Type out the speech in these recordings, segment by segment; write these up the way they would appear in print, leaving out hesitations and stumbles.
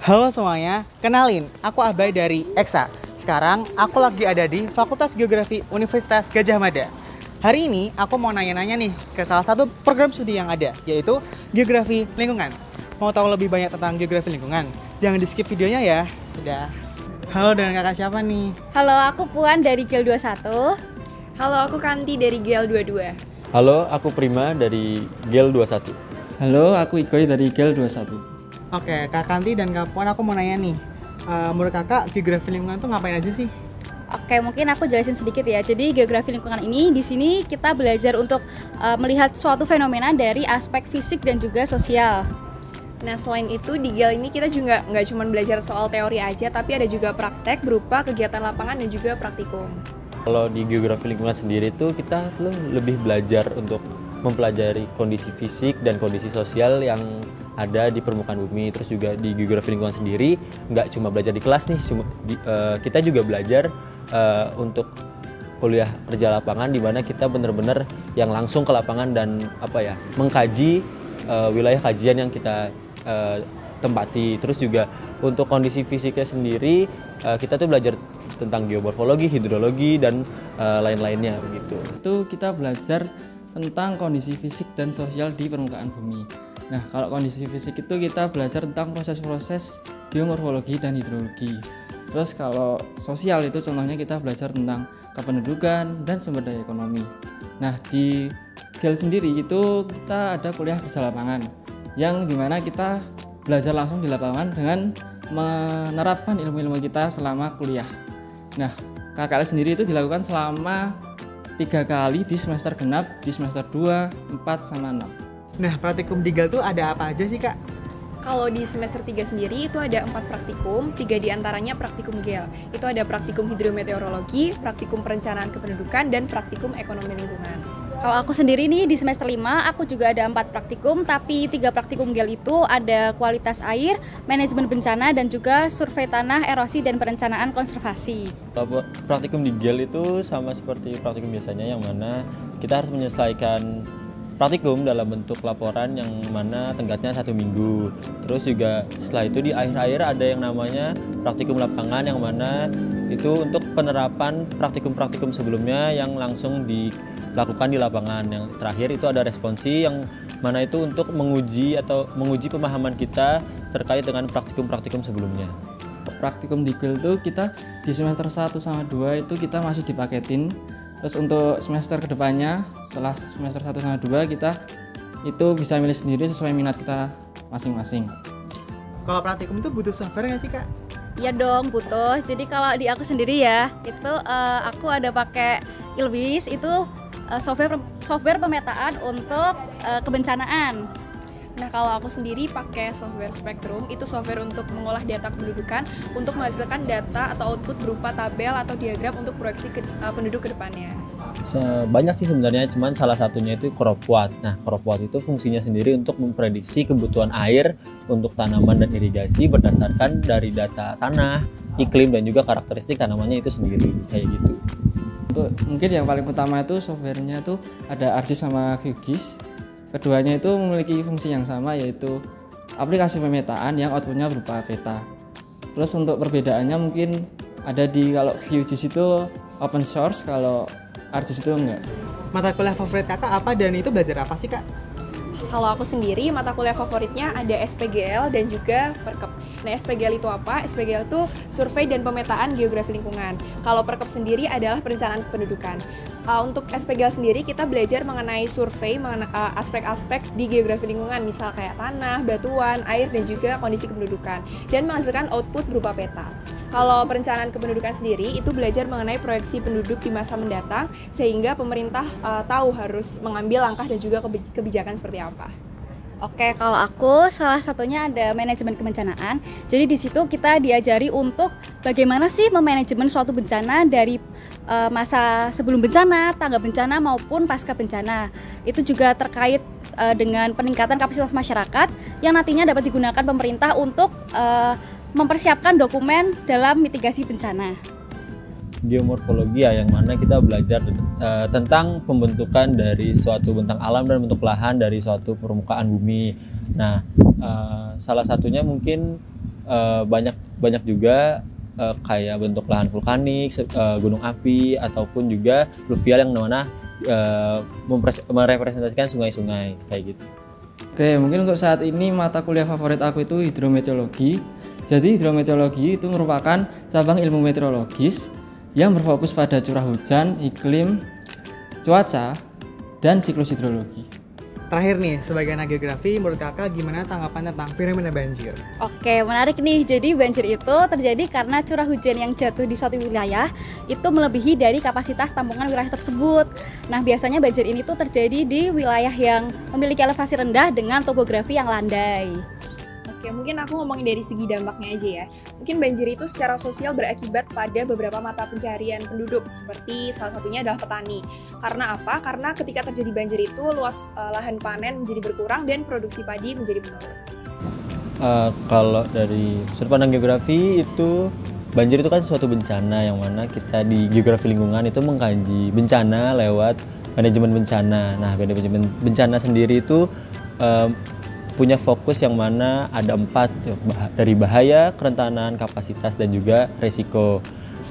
Halo semuanya, kenalin, aku Abai dari EXA. Sekarang aku lagi ada di Fakultas Geografi Universitas Gadjah Mada. Hari ini aku mau nanya-nanya nih ke salah satu program studi yang ada, yaitu Geografi Lingkungan. Mau tahu lebih banyak tentang geografi lingkungan? Jangan di skip videonya ya. Udah. Halo, dengan kakak siapa nih? Halo, aku Puan dari GEL 21. Halo, aku Kanti dari GEL 22. Halo, aku Prima dari GEL 21. Halo, aku Igoy dari GEL 21. Oke, Kak Kanti dan Kak Puan, aku mau nanya nih. Menurut kakak, geografi lingkungan tuh ngapain aja sih? Oke, mungkin aku jelasin sedikit ya. Jadi geografi lingkungan ini di sini kita belajar untuk melihat suatu fenomena dari aspek fisik dan juga sosial. Nah, selain itu di GEL ini kita juga nggak cuma belajar soal teori aja, tapi ada juga praktek berupa kegiatan lapangan dan juga praktikum. Kalau di geografi lingkungan sendiri tuh kita lebih belajar untuk mempelajari kondisi fisik dan kondisi sosial yang ada di permukaan bumi. Terus juga di geografi lingkungan sendiri nggak cuma belajar di kelas nih, kita juga belajar untuk kuliah kerja lapangan, di mana kita benar-benar yang langsung ke lapangan dan mengkaji wilayah kajian yang kita tempati. Terus juga untuk kondisi fisiknya sendiri kita tuh belajar tentang geomorfologi, hidrologi dan lain-lainnya begitu. Itu kita belajar tentang kondisi fisik dan sosial di permukaan bumi. Nah, kalau kondisi fisik itu kita belajar tentang proses-proses geomorfologi dan hidrologi. Terus kalau sosial itu contohnya kita belajar tentang kependudukan dan sumber daya ekonomi. Nah, di GEL sendiri itu kita ada kuliah kerja lapangan yang dimana kita belajar langsung di lapangan dengan menerapkan ilmu-ilmu kita selama kuliah. Nah, KKL sendiri itu dilakukan selama 3 kali di semester genap, di semester 2, 4, sama 6. Nah, praktikum di GEL tuh ada apa aja sih, Kak? Kalau di semester 3 sendiri itu ada 4 praktikum, 3 diantaranya praktikum GEL. Itu ada praktikum hidrometeorologi, praktikum perencanaan kependudukan, dan praktikum ekonomi lingkungan. Kalau aku sendiri nih di semester 5, aku juga ada 4 praktikum, tapi 3 praktikum GEL itu ada kualitas air, manajemen bencana, dan juga survei tanah, erosi, dan perencanaan konservasi. Praktikum di GEL itu sama seperti praktikum biasanya, yang mana kita harus menyelesaikan praktikum dalam bentuk laporan yang mana tenggatnya 1 minggu. Terus juga setelah itu di akhir-akhir ada yang namanya praktikum lapangan, yang mana itu untuk penerapan praktikum-praktikum sebelumnya yang langsung dilakukan di lapangan. Yang terakhir itu ada responsi, yang mana itu untuk menguji pemahaman kita terkait dengan praktikum-praktikum sebelumnya. Praktikum di GEL itu kita di semester 1 sama 2 itu kita masih dipaketin. Terus untuk semester kedepannya, setelah semester 1 sama 2 kita itu bisa milih sendiri sesuai minat kita masing-masing. Kalau praktikum itu butuh software nggak sih, Kak? Iya dong, butuh. Jadi kalau di aku sendiri ya, itu aku ada pakai Ilwis, itu software pemetaan untuk kebencanaan. Nah, kalau aku sendiri pakai software Spektrum, itu software untuk mengolah data kependudukan untuk menghasilkan data atau output berupa tabel atau diagram untuk proyeksi penduduk ke depannya. Banyak sih sebenarnya, cuman salah satunya itu Cropwatt. Nah, Cropwatt itu fungsinya sendiri untuk memprediksi kebutuhan air untuk tanaman dan irigasi berdasarkan dari data tanah, iklim, dan juga karakteristik tanamannya itu sendiri, kayak gitu. Untuk mungkin yang paling utama itu softwarenya itu ada ArcGIS sama QGIS. Keduanya itu memiliki fungsi yang sama, yaitu aplikasi pemetaan yang outputnya berupa peta. Terus untuk perbedaannya mungkin ada kalau QGIS itu open source, kalau ArcGIS itu enggak. Mata kuliah favorit kakak apa dan itu belajar apa sih, Kak? Kalau aku sendiri, mata kuliah favoritnya ada SPGL dan juga Perkep. Nah, SPGL itu apa? SPGL itu survei dan pemetaan geografi lingkungan. Kalau Perkep sendiri adalah perencanaan kependudukan. Untuk SPGL sendiri kita belajar mengenai survei, aspek-aspek di geografi lingkungan, misal kayak tanah, batuan, air, dan juga kondisi kependudukan, dan menghasilkan output berupa peta. Kalau perencanaan kependudukan sendiri itu belajar mengenai proyeksi penduduk di masa mendatang, sehingga pemerintah tahu harus mengambil langkah dan juga kebijakan seperti apa. Oke, kalau aku salah satunya ada manajemen kebencanaan. Jadi di situ kita diajari untuk bagaimana sih memanajemen suatu bencana dari masa sebelum bencana, tangga bencana maupun pasca bencana. Itu juga terkait dengan peningkatan kapasitas masyarakat yang nantinya dapat digunakan pemerintah untuk mempersiapkan dokumen dalam mitigasi bencana. Geomorfologi ya, yang mana kita belajar tentang pembentukan dari suatu bentang alam dan bentuk lahan dari suatu permukaan bumi. Nah, salah satunya mungkin banyak banyak juga kayak bentuk lahan vulkanik, gunung api ataupun juga fluvial yang mana merepresentasikan sungai-sungai kayak gitu. Oke, mungkin untuk saat ini mata kuliah favorit aku itu hidrometeorologi. Jadi hidrometeorologi itu merupakan cabang ilmu meteorologis yang berfokus pada curah hujan, iklim, cuaca, dan siklus hidrologi. Terakhir nih, sebagai anak geografi, menurut kakak gimana tanggapan tentang fenomena banjir? Oke, menarik nih. Jadi banjir itu terjadi karena curah hujan yang jatuh di suatu wilayah itu melebihi dari kapasitas tampungan wilayah tersebut. Nah, biasanya banjir ini tuh terjadi di wilayah yang memiliki elevasi rendah dengan topografi yang landai. Oke, mungkin aku ngomongin dari segi dampaknya aja ya. Mungkin banjir itu secara sosial berakibat pada beberapa mata pencarian penduduk, seperti salah satunya adalah petani. Karena apa? Karena ketika terjadi banjir itu, luas lahan panen menjadi berkurang dan produksi padi menjadi menurun. Kalau dari sudut pandang geografi itu, banjir itu kan suatu bencana yang mana kita di geografi lingkungan itu mengkaji bencana lewat manajemen bencana. Nah, manajemen bencana sendiri itu punya fokus yang mana ada 4, dari bahaya, kerentanan, kapasitas, dan juga resiko.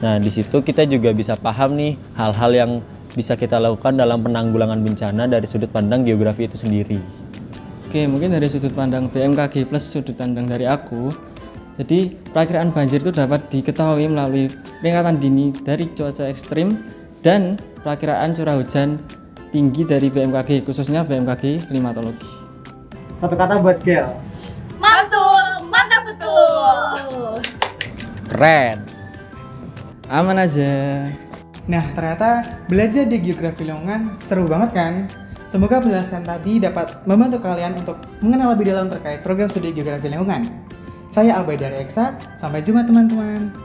Nah, di situ kita juga bisa paham nih hal-hal yang bisa kita lakukan dalam penanggulangan bencana dari sudut pandang geografi itu sendiri. Oke, mungkin dari sudut pandang BMKG plus sudut pandang dari aku. Jadi, perakiraan banjir itu dapat diketahui melalui peringatan dini dari cuaca ekstrim dan perakiraan curah hujan tinggi dari BMKG, khususnya BMKG klimatologi. Satu kata buat Gel. Mantul, mantap betul. Keren! Aman aja. Nah, ternyata belajar di geografi lingkungan seru banget kan? Semoga penjelasan tadi dapat membantu kalian untuk mengenal lebih dalam terkait program studi geografi lingkungan. Saya Albay dari EXA, sampai jumpa teman-teman.